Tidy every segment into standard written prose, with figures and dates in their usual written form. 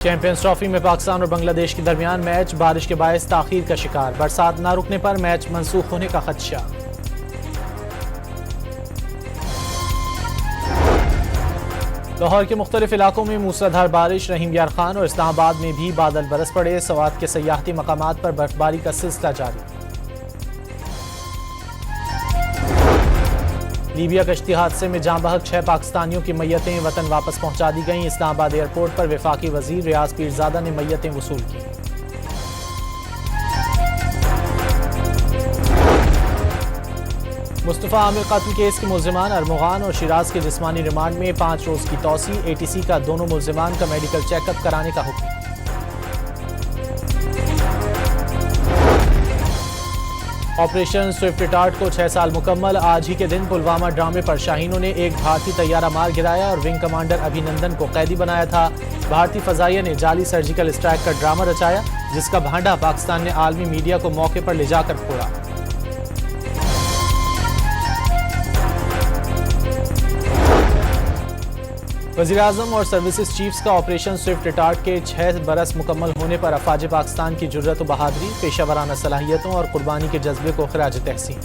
Champions trophy में पाकिस्तान और बांग्लादेश के दरमियान मैच बारिश के बायस ताखीर का शिकार। बरसात न रुकने पर मैच मंसूख होने का खदशा। लाहौर के मुख्तलिफ इलाकों में मूसलाधार बारिश। रहीम यार खान और इस्लामाबाद में भी बादल बरस पड़े। सवात के सयाहती मकामात पर बर्फबारी का सिलसिला जारी। लीबिया कश्ती हादसे में जाँ बहक 6 पाकिस्तानियों की मैयतें वतन वापस पहुंचा दी गईं। इस्लामाबाद एयरपोर्ट पर वफाकी वजीर रियाज पीरजादा ने मैयतें वसूल की। मुस्तफा आमिर कत्ल केस के मुल्जिमान अरमुगान और शिराज के जिस्मानी रिमांड में 5 रोज की तौसी। ATC का दोनों मुल्जिमान का मेडिकल चेकअप कराने का हुक्म। ऑपरेशन स्विफ्ट रिटार्ट को 6 साल मुकम्मल। आज ही के दिन पुलवामा ड्रामे पर शाहीनों ने एक भारतीय तैयारा मार गिराया और विंग कमांडर अभिनंदन को कैदी बनाया था। भारतीय फजाइया ने जाली सर्जिकल स्ट्राइक का ड्रामा रचाया, जिसका भांडा पाकिस्तान ने आलमी मीडिया को मौके पर ले जाकर फोड़ा। वज़ीर-ए-आज़म और सर्विसेज चीफ्स का ऑपरेशन स्विफ्ट रिटार्ट के 6 बरस मुकम्मल होने पर अफवाज पाकिस्तान की जुर्रत व बहादुरी, पेशा वराना सलाहियतों और कुर्बानी के जज्बे को खिराज तहसीन।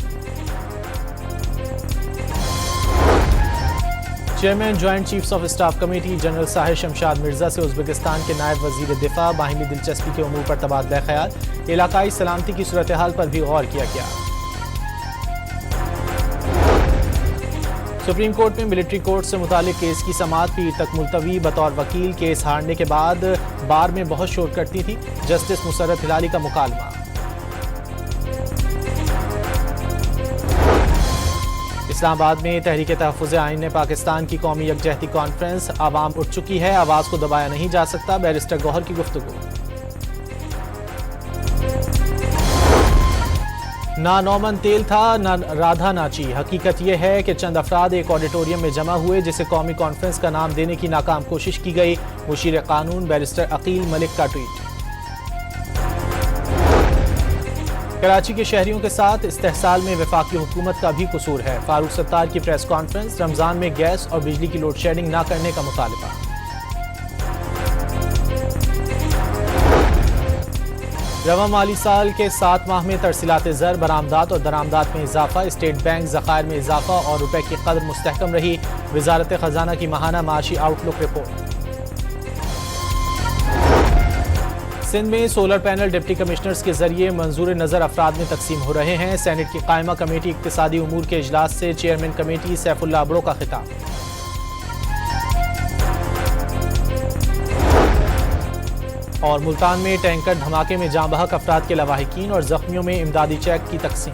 Chairman joint chiefs of staff committee general Sahir Shamshad Mirza से उज़्बेकिस्तान के नायब वज़ीर दिफा बाहिमी दिलचस्पी के उमूर पर तबादला ख्याल। इलाकाई सलामती की सूरत हाल पर भी गौर किया गया। सुप्रीम कोर्ट में मिलिट्री कोर्ट से मुतालिक केस की समाअत पीर तक मुलतवी। बतौर वकील केस हारने के बाद बार में बहुत शोर करती थी। जस्टिस मुसर्रत हिलाली का मुकालमा। इस्लामाबाद में तहरीक तहफ़्फ़ुज़ आइन ने पाकिस्तान की कौमी यकजहती कॉन्फ्रेंस। आवाम उठ चुकी है, आवाज़ को दबाया नहीं जा सकता। बैरिस्टर गौहर की गुफ्तगू। ना नौमन तेल था, ना राधा नाची। हकीकत यह है कि चंद अफराद एक ऑडिटोरियम में जमा हुए, जिसे कौमी कॉन्फ्रेंस का नाम देने की नाकाम कोशिश की गई। मुशीर कानून बैरिस्टर अकील मलिक का ट्वीट। कराची के शहरियों के साथ इस्तेहसाल में वफाकी हुकूमत का भी कसूर है। फारूक सत्तार की प्रेस कॉन्फ्रेंस। रमजान में गैस और बिजली की लोड शेडिंग न करने का मुतालबा। रवा माली साल के 7 माह में तरसीलात ज़र, बरामदात और दरामदात में इजाफा। स्टेट बैंक ज़खायर में इजाफा और रुपए की कदर मुस्तहकम रही। वजारत खजाना की माहाना माशी आउटलुक रिपोर्ट। सिंध में सोलर पैनल डिप्टी कमिश्नर्स के जरिए मंजूर नज़र अफराद में तकसीम हो रहे हैं। सेनेट की कायमा कमेटी इक्तिसादी उमूर के इजलास से चेयरमैन कमेटी सैफुल्लाह अबड़ो का खिताब। और मुल्तान में टैंकर धमाके में जाँ बहक अफराद के लवाहिकीन और जख्मियों में इमदादी चेक की तकसीम।